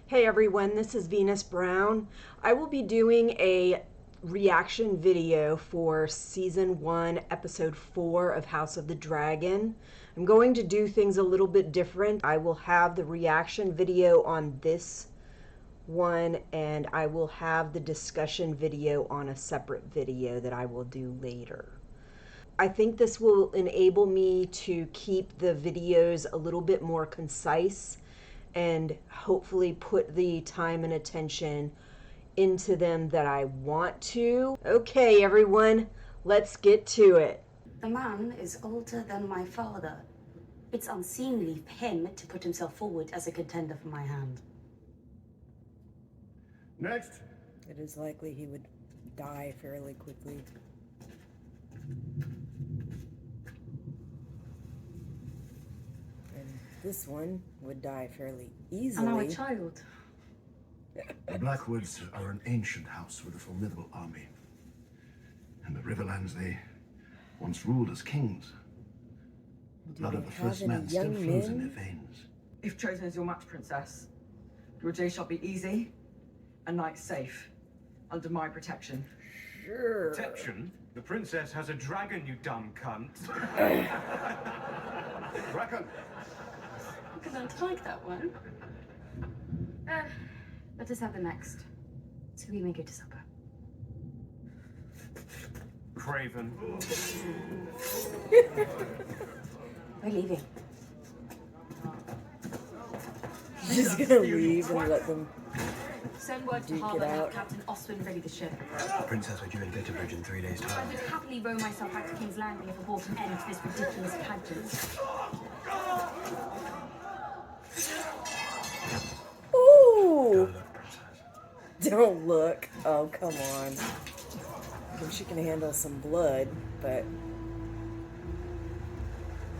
Hey everyone, this is Venus Brown. I will be doing a reaction video for season 1, episode 4 of House of the Dragon. I'm going to do things a little bit different. I will have the reaction video on this one, and I will have the discussion video on a separate video that I will do later. I think this will enable me to keep the videos a little bit more concise and hopefully put the time and attention into them that I want to. Okay, everyone, let's get to it. The man is older than my father. It's unseemly for him to put himself forward as a contender for my hand. Next. It is likely he would die fairly quickly. And this one would die fairly easily. I'm our child. The Blackwoods are an ancient house with a formidable army. In the Riverlands, they once ruled as kings. The blood of the first men still flows in their veins. If chosen as your match, princess, your day shall be easy and night safe under my protection. Sure. Protection? The princess has a dragon, you dumb cunt. Bracken! I don't like that one. Let us have the next, so we may go to supper. Craven. We're leaving. He's gonna leave and let them. Send word to Duke it harbour and have out. Captain Oswin ready the ship. Princess, are due in Bitterbridge in 3 days' I time. would happily row myself back to King's Landing if I brought an end to this ridiculous pageant. Ooh! Look, Princess. Don't look. Oh, come on. I think she can handle some blood, but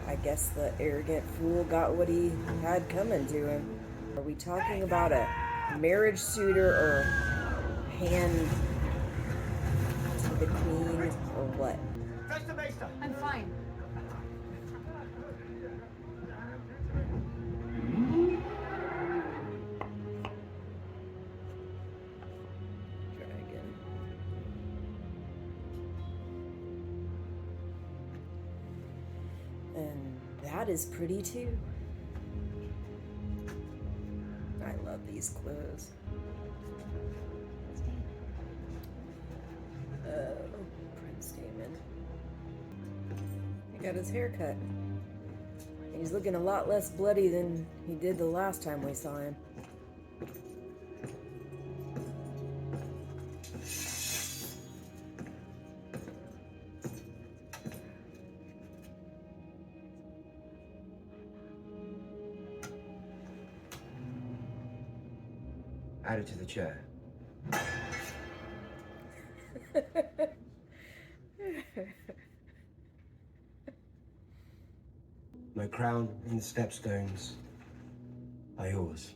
I guess the arrogant fool got what he had coming to him. Are we talking about a marriage suitor or hand to the queen or what? I'm fine. Dragon. And that is pretty too. I love these clothes. Oh, Prince Damon. He got his hair cut. He's looking a lot less bloody than he did the last time we saw him. Add it to the chair. My crown and the stepstones are yours.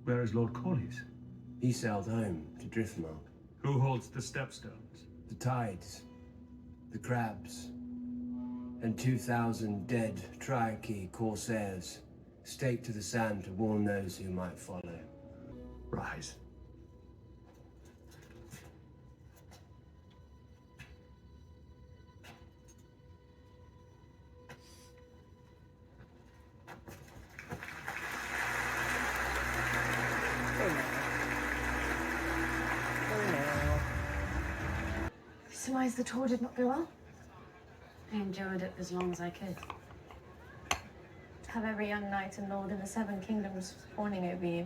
Where is Lord Corlys? He sailed home to Driftmark. Who holds the stepstones? The tides, the crabs, and 2,000 dead Triarchy corsairs staked to the sand to warn those who might follow. Rise. Oh no. Oh no. Surmise the tour did not go well? I enjoyed it as long as I could. Have every young knight and lord in the Seven Kingdoms fawning over you.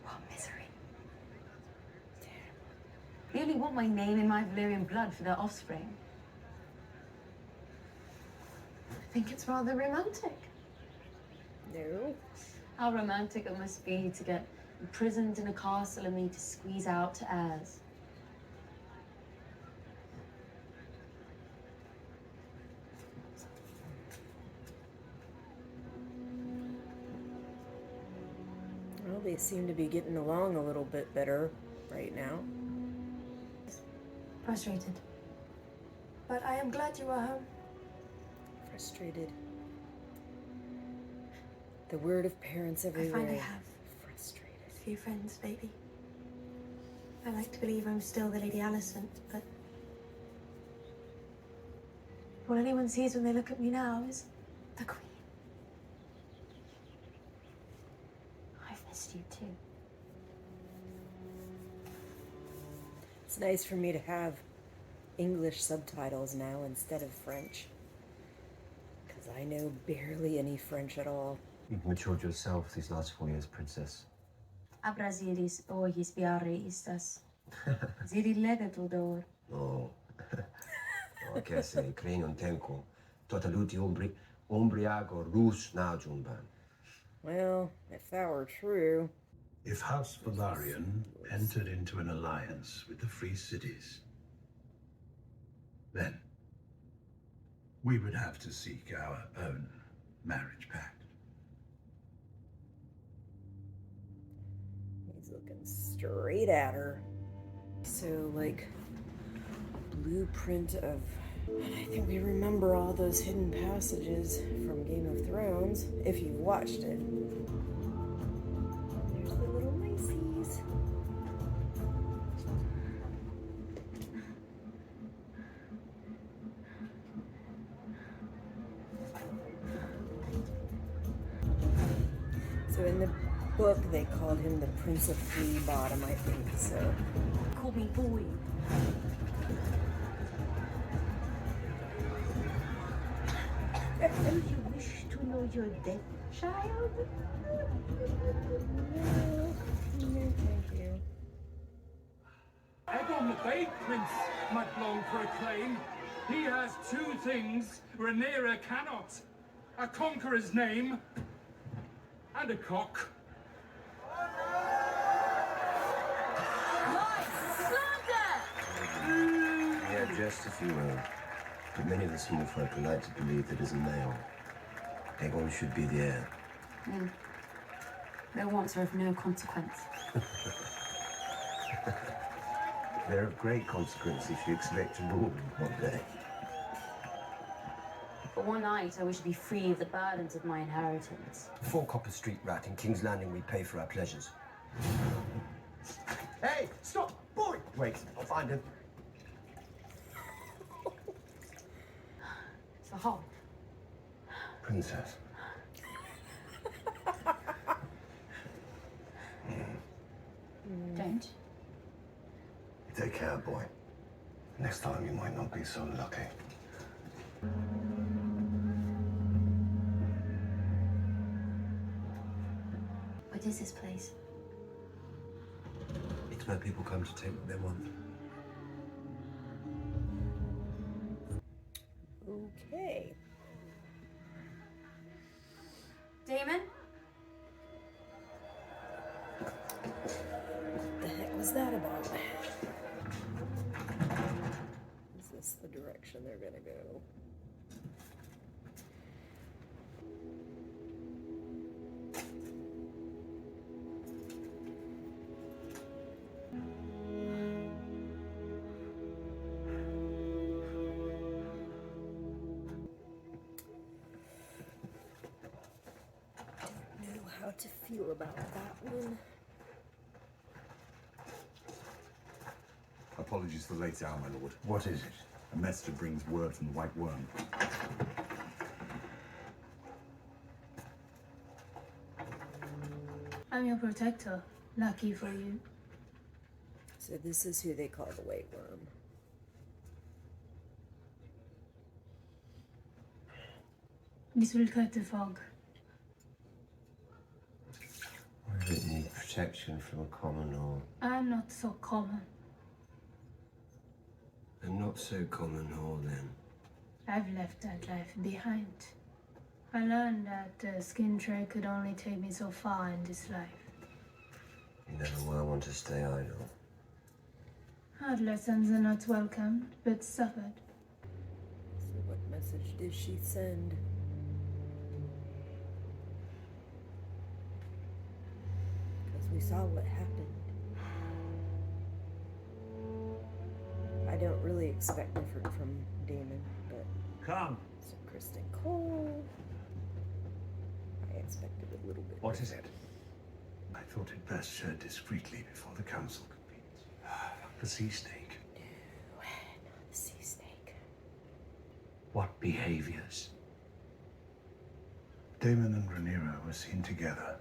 What misery. They only want my name in my Valyrian blood for their offspring. I think it's rather romantic. No. How romantic it must be to get imprisoned in a castle and me to squeeze out heirs. Well, they seem to be getting along a little bit better right now. Frustrated. But I am glad you are home. Frustrated. The word of parents I everywhere. finally have Frustrated. a few friends, baby. I like to believe I'm still the Lady Alicent, but what anyone sees when they look at me now is the Queen. I've missed you too. It's nice for me to have English subtitles now instead of French. Because I know barely any French at all. You've matured yourself these last 4 years, Princess. A Brasilis ogis biare istas. Ziri legatul dor. No. No, che sei, creing on tenko. Totaluti ombriago rus na junban. Well, if that were true. If House Velaryon entered into an alliance with the Free Cities, then we would have to seek our own marriage pact. He's looking straight at her. So, like, blueprint of... And I think we remember all those hidden passages from Game of Thrones, if you watched it. There's the little miceys. So in the book, they called him the Prince of Flea Bottom, I think, so... Call me boy. Do you wish to know your death, child? No, thank you. Aegon the Vague Prince might long for acclaim. He has two things Rhaenyra cannot: a conqueror's name and a cock. Yeah, just if you will. But many of the small folk are like to believe that as a male, Aegon should be the heir. Their wants are of no consequence. They're of great consequence if you expect to rule one day. For one night, I wish to be free of the burdens of my inheritance. 4 Copper Street rat in King's Landing, we pay for our pleasures. Hey, stop! Boy! Wait, I'll find him. It's the Hob. Princess. Don't. Take care, boy. Next time you might not be so lucky. What is this place? It's where people come to take what they want. Okay. Damon? What the heck was that about? Is this the direction they're gonna go? Don't know how to feel about that one. Apologies for the late hour, my lord. What is it? A messenger brings word from the White Worm. I'm your protector. Lucky for you. So this is who they call the White Worm. This will cut the fog. I don't need protection from a common or I'm not so common. a not so common whore then. I've left that life behind. I learned that the skin trade could only take me so far in this life. You never will want to stay idle. Hard lessons are not welcomed, but suffered. So what message did she send? Because we saw what happened. I don't really expect different from Damon, but Come. so Kristen Cole. I expected a What is it? I thought it best shared discreetly before the council convenes. The sea snake. No, not the sea snake. What behaviors? Damon and Rhaenyra were seen together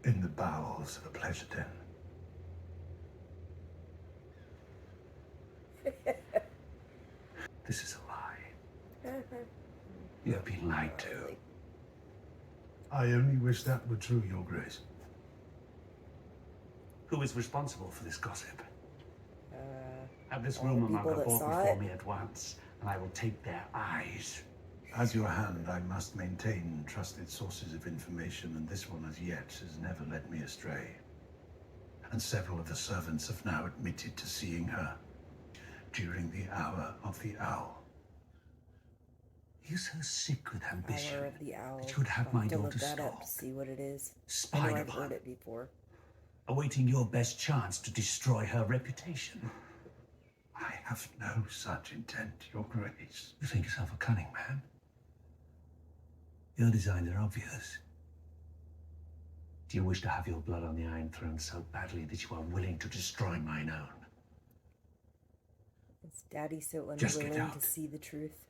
in the bowels of a pleasure den. This is a lie. You have been lied to. I only wish that were true, Your Grace. Who is responsible for this gossip? Have this all the rumor people monger that brought saw before it. me at once, and I will take their eyes. As your hand, I must maintain trusted sources of information, and this one as yet has never led me astray. And several of the servants have now admitted to seeing her during the hour of the owl. You're so sick with ambition Hour of the owl. that you would have I'll my to daughter look that up stalk, to see what it is. I spied know I've upon, heard it before. awaiting your best chance to destroy her reputation. I have no such intent, Your Grace. You think yourself a cunning man? Your designs are obvious. Do you wish to have your blood on the Iron Throne so badly that you are willing to destroy mine own? Is Daddy so Just get unwilling out. to see the truth?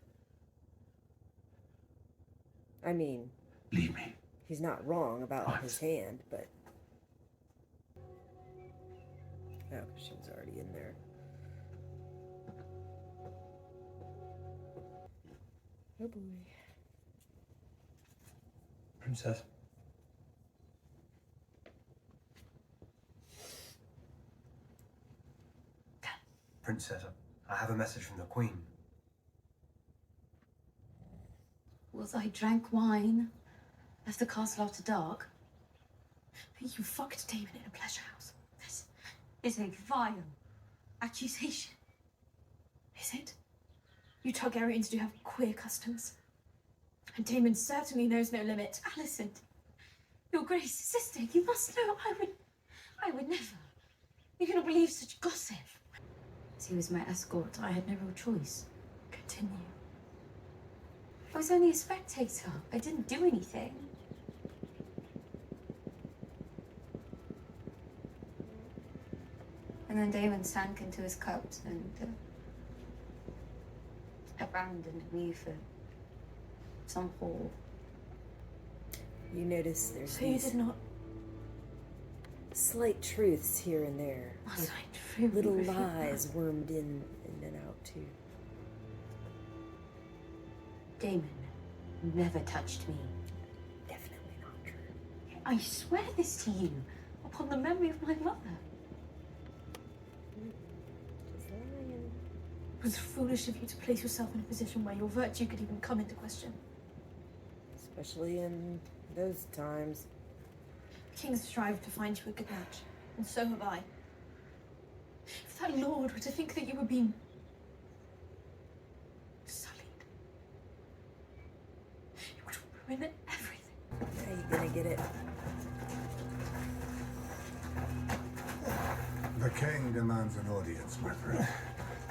I mean, Leave me. he's not wrong about What? his hand, but... Oh, she was already in there. Oh boy. Princess. Princess, I have a message from the Queen. Was I drank wine, left the castle after dark? You fucked Damon in a pleasure house. This is a vile accusation. Is it? You Targaryens do have queer customs. And Damon certainly knows no limit. Alicent, Your Grace, sister, you must know I would never. You cannot believe such gossip. As he was my escort, I had no real choice. Continue. I was only a spectator. I didn't do anything. And then Damon sank into his cups and abandoned me for some whore. You notice there's So you these did not. slight truths here and there. Must I truly Little refute lies that? wormed in and out too. Damon never touched me. Definitely not true. I swear this to you, upon the memory of my mother. Just lying. It was foolish of you to place yourself in a position where your virtue could even come into question. Especially in those times. Kings strive to find you a good match, and so have I. If that lord were to think that you were being sullied, it would ruin everything. How you gonna get it? The king demands an audience, my friend.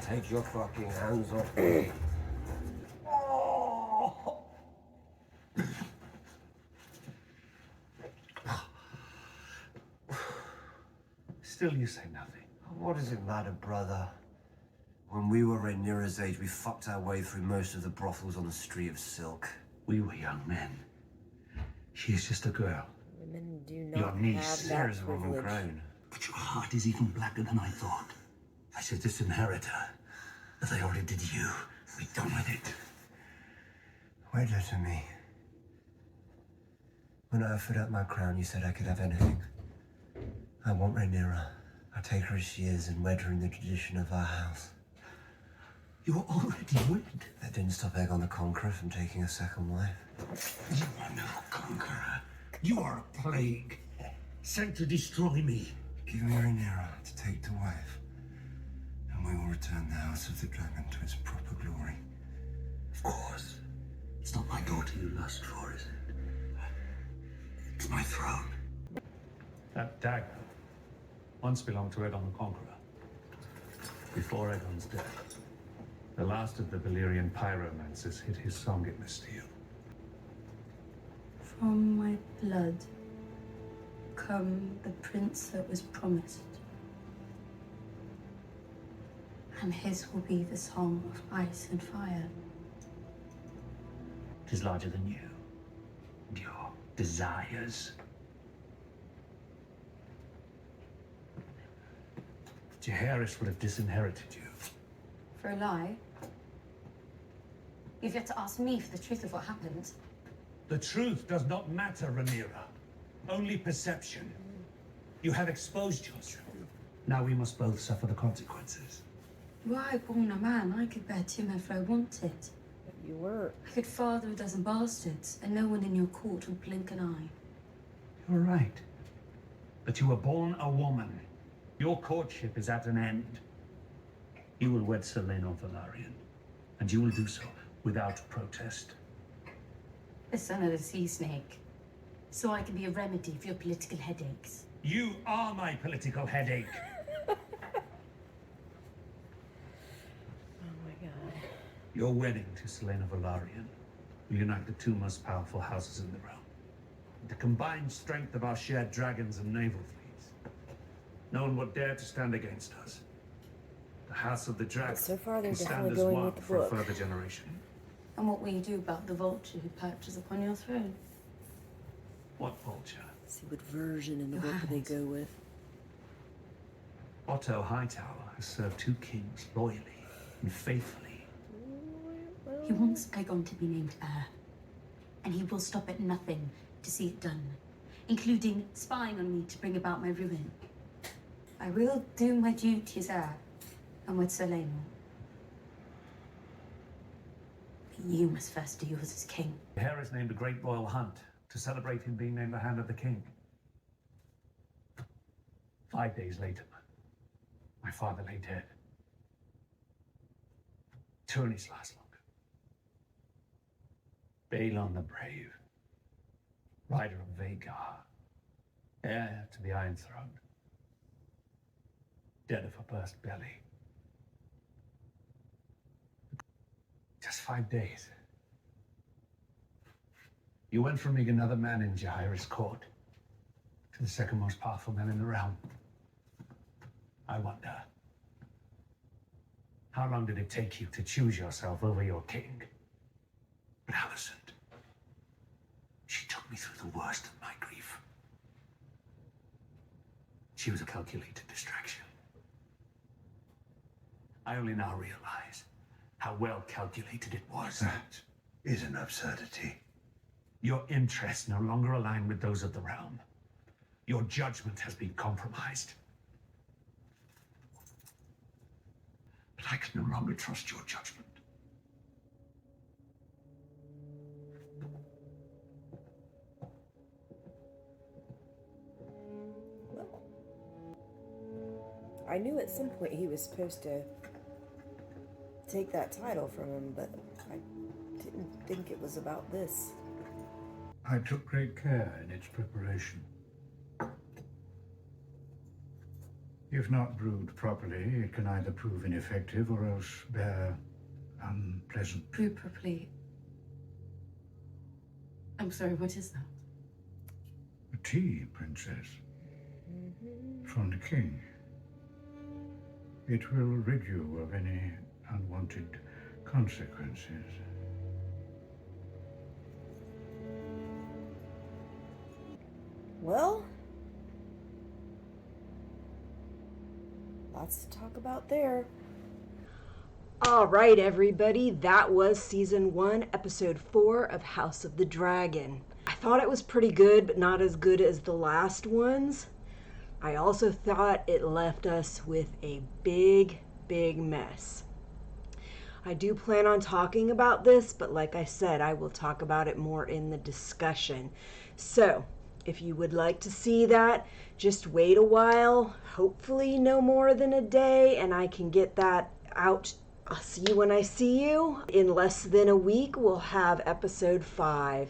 Take your fucking hands off me. Still you say nothing. What does it matter, brother? When we were Rhaenyra's age, we fucked our way through most of the brothels on the Street of Silk. We were young men. She is just a girl. Women do Your not niece, have that Sarah's a woman privilege. grown. But your heart is even blacker than I thought. I should disinherit her. As I already did you. Be done with it. Wait to me. When I offered up my crown, you said I could have anything. I want Rhaenyra. I take her as she is and wed her in the tradition of our house. You're already wed. That didn't stop Aegon the Conqueror from taking a second wife. You are no conqueror. You are a plague. Sent to destroy me. Give me Rhaenyra to take to wife, and we will return the House of the Dragon to its proper glory. Of course. It's not my daughter you lust for, is it? It's my throne. That dagger once belonged to Aegon the Conqueror. Before Aegon's death, the last of the Valyrian pyromancers hid his song in the steel. From my blood come the prince that was promised. And his will be the song of ice and fire. It is larger than you and your desires. Jaehaerys would have disinherited you. For a lie? You've yet to ask me for the truth of what happened. The truth does not matter, Rhaenyra. Only perception. You have exposed yourself. Now we must both suffer the consequences. Were I born a man, I could bear Tim if I wanted. You were. I could father a dozen bastards, and no one in your court would blink an eye. You're right. But you were born a woman. Your courtship is at an end. You will wed Selena Velaryon, and you will do so without protest. The son of the sea snake. So I can be a remedy for your political headaches. You are my political headache. Oh my god. Your wedding to Selena Velaryon will unite the two most powerful houses in the realm. The combined strength of our shared dragons and naval fleets. No one would dare to stand against us. The House of the Dragon So far, they're can stand definitely as going one with the for a book. further generation. And what will you do about the vulture who perches upon your throne? What vulture? See what version in the book they go with. Otto Hightower has served two kings loyally and faithfully. He wants Aegon to be named heir. And he will stop at nothing to see it done, including spying on me to bring about my ruin. I will do my duty as heir, and with Selena. But you must first do yours as king. Jaehaerys named a great royal hunt to celebrate him being named the Hand of the King. 5 days later, my father lay dead. Tyrannies last longer. Balon the Brave, rider of Vhagar, heir to the Iron Throne, dead of a burst belly. Just 5 days. You went from being another man in Jaehaerys' court to the second most powerful man in the realm. I wonder, how long did it take you to choose yourself over your king? But Alicent, she took me through the worst of my grief. She was a calculated distraction. I only now realize how well calculated it was. That is an absurdity. Your interests no longer align with those of the realm. Your judgment has been compromised. But I can no longer trust your judgment. I knew at some point he was supposed to take that title from him, but I didn't think it was about this. I took great care in its preparation. If not brewed properly, it can either prove ineffective or else bear unpleasant. Brew properly. I'm sorry, what is that? A tea, Princess. From the king. It will rid you of any unwanted consequences. Well, lots to talk about there. All right, everybody, that was season 1, episode 4 of House of the Dragon. I thought it was pretty good, but not as good as the last ones. I also thought it left us with a big mess. I do plan on talking about this, but like I said, I will talk about it more in the discussion. So, if you would like to see that, just wait a while, hopefully no more than a day, and I can get that out. I'll see you when I see you. In less than a week, we'll have episode 5.